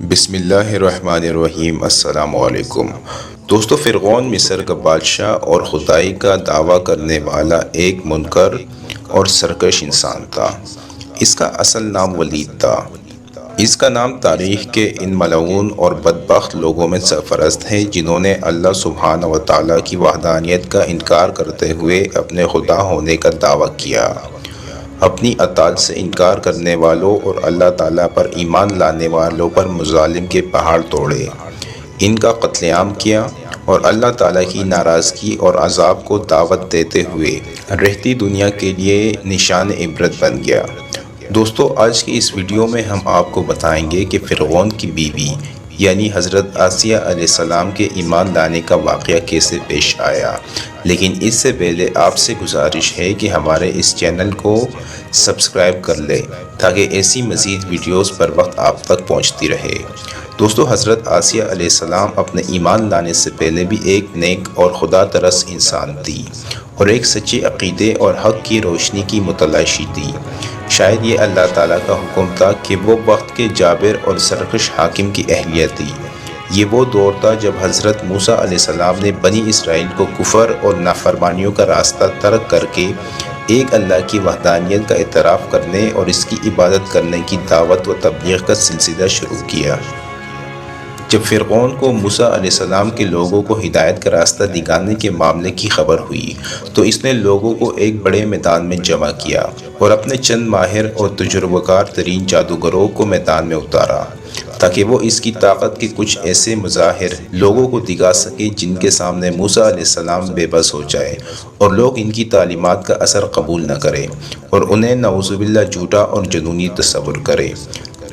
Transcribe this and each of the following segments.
بسم اللہ الرحمن الرحیم۔ السلام علیکم دوستو، فرعون مصر کا بادشاہ اور خدائی کا دعویٰ کرنے والا ایک منکر اور سرکش انسان تھا۔ اس کا اصل نام ولید تھا۔ اس کا نام تاریخ کے ان ملعون اور بدبخت لوگوں میں سرفرست ہے جنہوں نے اللہ سبحانہ و تعالیٰ کی وحدانیت کا انکار کرتے ہوئے اپنے خدا ہونے کا دعویٰ کیا، اپنی اطاعت سے انکار کرنے والوں اور اللہ تعالیٰ پر ایمان لانے والوں پر مظالم کے پہاڑ توڑے، ان کا قتل عام کیا اور اللہ تعالیٰ کی ناراضگی اور عذاب کو دعوت دیتے ہوئے رہتی دنیا کے لیے نشان عبرت بن گیا۔ دوستو، آج کی اس ویڈیو میں ہم آپ کو بتائیں گے کہ فرعون کی بیوی یعنی حضرت آسیہ علیہ السلام کے ایمان لانے کا واقعہ کیسے پیش آیا۔ لیکن اس سے پہلے آپ سے گزارش ہے کہ ہمارے اس چینل کو سبسکرائب کر لیں تاکہ ایسی مزید ویڈیوز پر وقت آپ تک پہنچتی رہے۔ دوستو، حضرت آسیہ علیہ السلام اپنے ایمان لانے سے پہلے بھی ایک نیک اور خدا ترس انسان تھی اور ایک سچے عقیدے اور حق کی روشنی کی متلاشی تھی۔ شاید یہ اللہ تعالیٰ کا حکم تھا کہ وہ وقت کے جابر اور سرکش حاکم کی اہلیہ تھی۔ یہ وہ دور تھا جب حضرت موسیٰ علیہ السلام نے بنی اسرائیل کو کفر اور نافرمانیوں کا راستہ ترک کر کے ایک اللہ کی وحدانیت کا اعتراف کرنے اور اس کی عبادت کرنے کی دعوت و تبلیغ کا سلسلہ شروع کیا۔ جب فرعون کو موسیٰ علیہ السلام کے لوگوں کو ہدایت کا راستہ دکھانے کے معاملے کی خبر ہوئی تو اس نے لوگوں کو ایک بڑے میدان میں جمع کیا اور اپنے چند ماہر اور تجربہ کار ترین جادوگروں کو میدان میں اتارا تاکہ وہ اس کی طاقت کے کچھ ایسے مظاہر لوگوں کو دکھا سکے جن کے سامنے موسیٰ علیہ السلام بے بس ہو جائے اور لوگ ان کی تعلیمات کا اثر قبول نہ کریں اور انہیں نعوذ باللہ جھوٹا اور جنونی تصور کرے۔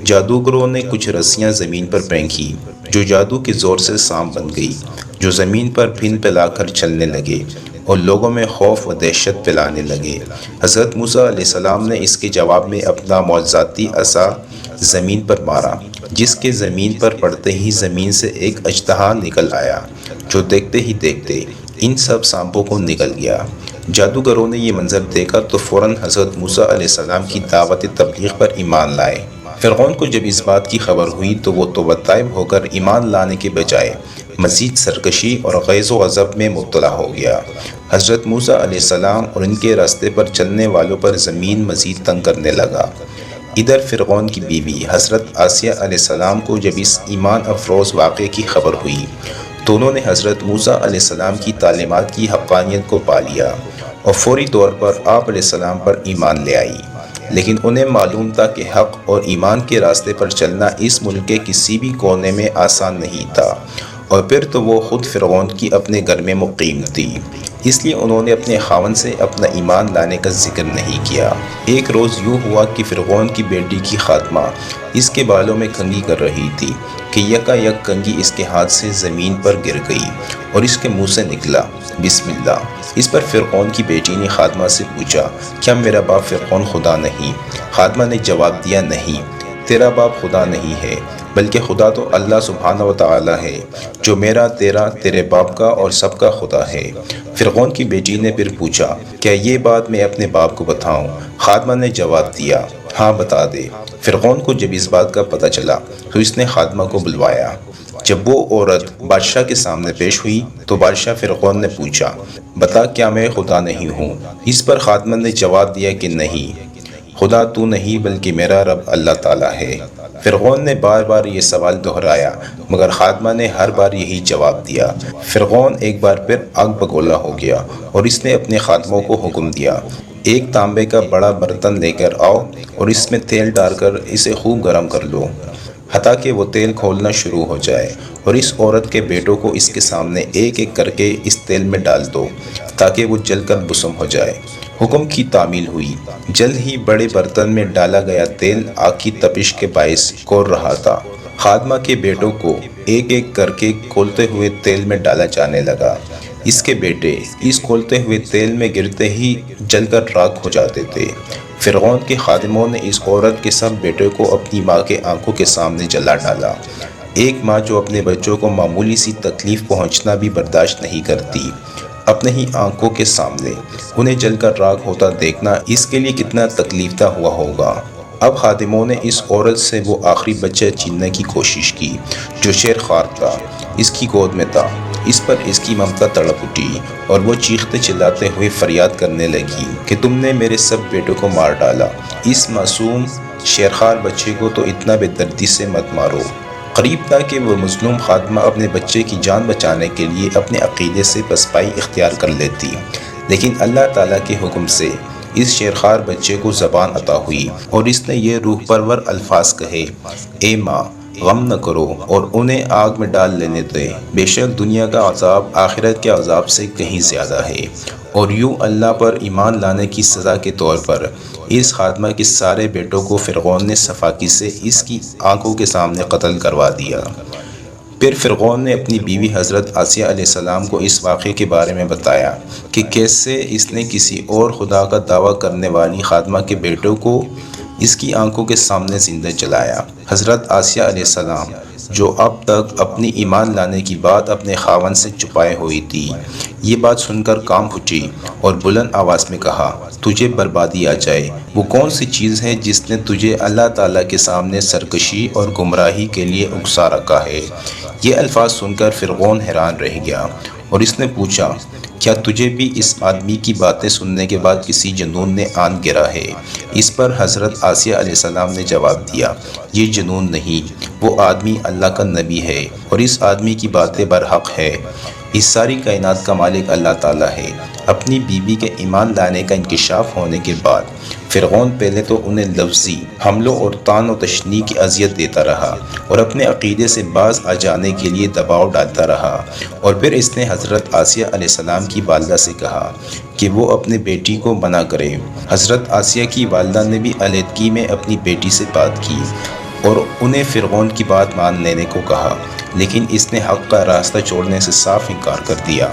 جادوگروں نے کچھ رسیاں زمین پر پھینکی جو جادو کے زور سے سانپ بن گئی، جو زمین پر پھن پھیلا کر چلنے لگے اور لوگوں میں خوف و دہشت پھیلانے لگے۔ حضرت موسیٰ علیہ السلام نے اس کے جواب میں اپنا معجزاتی عصا زمین پر مارا، جس کے زمین پر پڑتے ہی زمین سے ایک اژدہا نکل آیا جو دیکھتے ہی دیکھتے ان سب سانپوں کو نگل گیا۔ جادوگروں نے یہ منظر دیکھا تو فوراً حضرت موسیٰ علیہ السلام کی دعوت تبلیغ پر ایمان لائے۔ فرعون کو جب اس بات کی خبر ہوئی تو وہ توبہ طائب ہو کر ایمان لانے کے بجائے مزید سرکشی اور غیظ و غضب میں مبتلا ہو گیا۔ حضرت موسیٰ علیہ السلام اور ان کے راستے پر چلنے والوں پر زمین مزید تنگ کرنے لگا۔ ادھر فرعون کی بیوی حضرت آسیہ علیہ السلام کو جب اس ایمان افروز واقعے کی خبر ہوئی تو انہوں نے حضرت موسیٰ علیہ السلام کی تعلیمات کی حقانیت کو پا لیا اور فوری طور پر آپ علیہ السلام پر ایمان لے آئی۔ لیکن انہیں معلوم تھا کہ حق اور ایمان کے راستے پر چلنا اس ملک کے کسی بھی کونے میں آسان نہیں تھا، اور پھر تو وہ خود فرعون کی اپنے گھر میں مقیم تھی، اس لیے انہوں نے اپنے خاوند سے اپنا ایمان لانے کا ذکر نہیں کیا۔ ایک روز یوں ہوا کہ فرعون کی بیٹی کی خاتمہ اس کے بالوں میں کنگھی کر رہی تھی کہ یکا یک کنگھی اس کے ہاتھ سے زمین پر گر گئی اور اس کے منہ سے نکلا بسم اللہ۔ اس پر فرعون کی بیٹی نے خاتمہ سے پوچھا، کیا میرا باپ فرعون خدا نہیں؟ خاتمہ نے جواب دیا، نہیں، تیرا باپ خدا نہیں ہے، بلکہ خدا تو اللہ سبحانہ و تعالیٰ ہے جو میرا، تیرا، تیرے باپ کا اور سب کا خدا ہے۔ فرعون کی بیٹی نے پھر پوچھا، کیا یہ بات میں اپنے باپ کو بتاؤں؟ خاتمہ نے جواب دیا، ہاں بتا دے۔ فرعون کو جب اس بات کا پتہ چلا تو اس نے خاتمہ کو بلوایا۔ جب وہ عورت بادشاہ کے سامنے پیش ہوئی تو بادشاہ فرعون نے پوچھا، بتا کیا میں خدا نہیں ہوں؟ اس پر خاتمہ نے جواب دیا کہ نہیں، خدا تو نہیں بلکہ میرا رب اللہ تعالیٰ ہے۔ فرعون نے بار بار یہ سوال دہرایا مگر خاتمہ نے ہر بار یہی جواب دیا۔ فرعون ایک بار پھر آگ بگولا ہو گیا اور اس نے اپنے خادموں کو حکم دیا، ایک تانبے کا بڑا برتن لے کر آؤ اور اس میں تیل ڈال کر اسے خوب گرم کر لو حتیٰ کہ وہ تیل کھولنا شروع ہو جائے، اور اس عورت کے بیٹوں کو اس کے سامنے ایک ایک کر کے اس تیل میں ڈال دو تاکہ وہ جل کر بسم ہو جائے۔ حکم کی تعمیل ہوئی۔ جلد ہی بڑے برتن میں ڈالا گیا تیل آگ کی تپش کے باعث کھول رہا تھا۔ خادمہ کے بیٹوں کو ایک ایک کر کے کھولتے ہوئے تیل میں ڈالا جانے لگا۔ اس کے بیٹے اس کھولتے ہوئے تیل میں گرتے ہی جل کر راکھ ہو جاتے تھے۔ فرعون کے خادموں نے اس عورت کے سب بیٹے کو اپنی ماں کے آنکھوں کے سامنے جلا ڈالا۔ ایک ماں جو اپنے بچوں کو معمولی سی تکلیف پہنچنا بھی برداشت نہیں کرتی، اپنے ہی آنکھوں کے سامنے انہیں جل کر راکھ ہوتا دیکھنا اس کے لیے کتنا تکلیف دہ ہوا ہوگا۔ اب خادموں نے اس عورت سے وہ آخری بچہ چھیننے کی کوشش کی جو شیر خوار تھا، اس کی گود میں تھا۔ اس پر اس کی ممتا تڑپ اٹھی اور وہ چیختے چلاتے ہوئے فریاد کرنے لگی کہ تم نے میرے سب بیٹوں کو مار ڈالا، اس معصوم شیرخوار بچے کو تو اتنا بے دردی سے مت مارو۔ قریب تھا کہ وہ مظلوم خادمہ اپنے بچے کی جان بچانے کے لیے اپنے عقیدے سے پسپائی اختیار کر لیتی، لیکن اللہ تعالیٰ کے حکم سے اس شیرخوار بچے کو زبان عطا ہوئی اور اس نے یہ روح پرور الفاظ کہے، اے ماں غم نہ کرو اور انہیں آگ میں ڈال لینے دے، بے شک دنیا کا عذاب آخرت کے عذاب سے کہیں زیادہ ہے۔ اور یوں اللہ پر ایمان لانے کی سزا کے طور پر اس خادمہ کے سارے بیٹوں کو فرعون نے صفاقی سے اس کی آنکھوں کے سامنے قتل کروا دیا۔ پھر فرعون نے اپنی بیوی حضرت آسیہ علیہ السلام کو اس واقعے کے بارے میں بتایا کہ کیسے اس نے کسی اور خدا کا دعویٰ کرنے والی خادمہ کے بیٹوں کو اس کی آنکھوں کے سامنے زندہ جلایا۔ حضرت آسیہ علیہ السلام جو اب تک اپنی ایمان لانے کی بات اپنے خاوند سے چھپائے ہوئی تھی، یہ بات سن کر کانپ اٹھی اور بلند آواز میں کہا، تجھے بربادی آ جائے۔ وہ کون سی چیز ہے جس نے تجھے اللہ تعالیٰ کے سامنے سرکشی اور گمراہی کے لیے اکسا رکھا ہے؟ یہ الفاظ سن کر فرعون حیران رہ گیا اور اس نے پوچھا، کیا تجھے بھی اس آدمی کی باتیں سننے کے بعد کسی جنون نے آن گرا ہے؟ اس پر حضرت آسیہ علیہ السلام نے جواب دیا، یہ جنون نہیں، وہ آدمی اللہ کا نبی ہے اور اس آدمی کی باتیں برحق ہے۔ اس ساری کائنات کا مالک اللہ تعالیٰ ہے۔ اپنی بیوی کے ایمان لانے کا انکشاف ہونے کے بعد فرعون پہلے تو انہیں لفظی حملوں اور طعن و تشنیع کی اذیت دیتا رہا اور اپنے عقیدے سے باز آ جانے کے لیے دباؤ ڈالتا رہا، اور پھر اس نے حضرت آسیہ علیہ السلام کی والدہ سے کہا کہ وہ اپنے بیٹی کو منع کرے۔ حضرت آسیہ کی والدہ نے بھی علیحدگی میں اپنی بیٹی سے بات کی اور انہیں فرعون کی بات مان لینے کو کہا، لیکن اس نے حق کا راستہ چھوڑنے سے صاف انکار کر دیا۔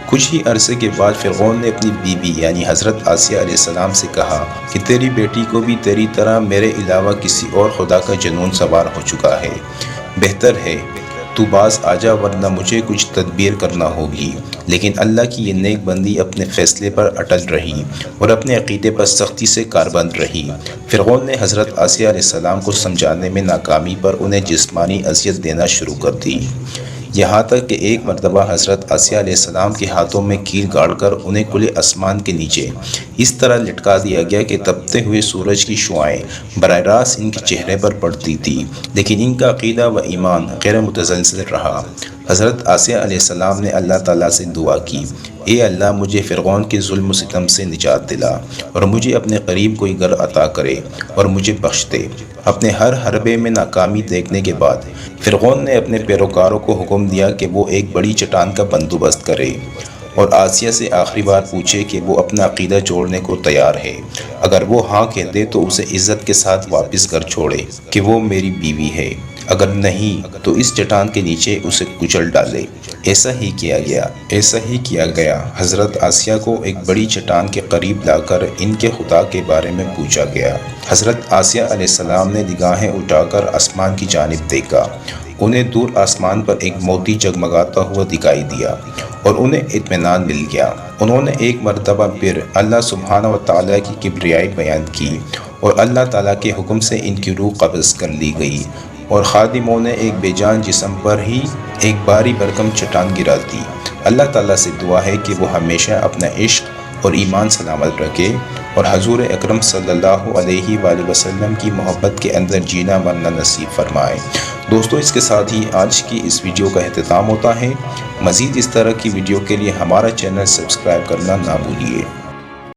کچھ ہی عرصے کے بعد فرعون نے اپنی بیوی یعنی حضرت آسیہ علیہ السلام سے کہا کہ تیری بیٹی کو بھی تیری طرح میرے علاوہ کسی اور خدا کا جنون سوار ہو چکا ہے، بہتر ہے تو باز آ جا ورنہ مجھے کچھ تدبیر کرنا ہوگی۔ لیکن اللہ کی یہ نیک بندی اپنے فیصلے پر اٹل رہی اور اپنے عقیدے پر سختی سے کاربند رہی۔ فرعون نے حضرت آسیہ علیہ السلام کو سمجھانے میں ناکامی پر انہیں جسمانی اذیت دینا شروع کر دی، یہاں تک کہ ایک مرتبہ حضرت آسیہ علیہ السلام کے ہاتھوں میں کیل گاڑ کر انہیں کھلے آسمان کے نیچے اس طرح لٹکا دیا گیا کہ تپتے ہوئے سورج کی شعاعیں براہ راست ان کے چہرے پر پڑتی تھی، لیکن ان کا عقیدہ و ایمان غیر متزلزل رہا۔ حضرت آسیہ علیہ السلام نے اللہ تعالیٰ سے دعا کی، اے اللہ مجھے فرعون کے ظلم و ستم سے نجات دلا اور مجھے اپنے قریب کوئی گھر عطا کرے اور مجھے بخش دے۔ اپنے ہر حربے میں ناکامی دیکھنے کے بعد فرعون نے اپنے پیروکاروں کو حکم دیا کہ وہ ایک بڑی چٹان کا بندوبست کرے اور آسیہ سے آخری بار پوچھے کہ وہ اپنا عقیدہ چھوڑنے کو تیار ہے۔ اگر وہ ہاں کہہ دے تو اسے عزت کے ساتھ واپس کر چھوڑے کہ وہ میری بیوی ہے، اگر نہیں تو اس چٹان کے نیچے اسے کچل ڈالے۔ ایسا ہی کیا گیا۔ حضرت آسیہ کو ایک بڑی چٹان کے قریب لا کر ان کے خدا کے بارے میں پوچھا گیا۔ حضرت آسیہ علیہ السلام نے نگاہیں اٹھا کر آسمان کی جانب دیکھا، انہیں دور آسمان پر ایک موتی جگمگاتا ہوا دکھائی دیا اور انہیں اطمینان مل گیا۔ انہوں نے ایک مرتبہ پھر اللہ سبحانہ و تعالیٰ کی کبریائی بیان کی اور اللہ تعالیٰ کے حکم سے ان کی روح قبض کر لی گئی اور خادموں نے ایک بے جان جسم پر ہی ایک بھاری بھرکم چٹان گرا دی۔ اللہ تعالیٰ سے دعا ہے کہ وہ ہمیشہ اپنا عشق اور ایمان سلامت رکھے اور حضور اکرم صلی اللہ علیہ وآلہ وسلم کی محبت کے اندر جینا مرنا نصیب فرمائے۔ دوستو اس کے ساتھ ہی آج کی اس ویڈیو کا اختتام ہوتا ہے۔ مزید اس طرح کی ویڈیو کے لیے ہمارا چینل سبسکرائب کرنا نہ بھولیے۔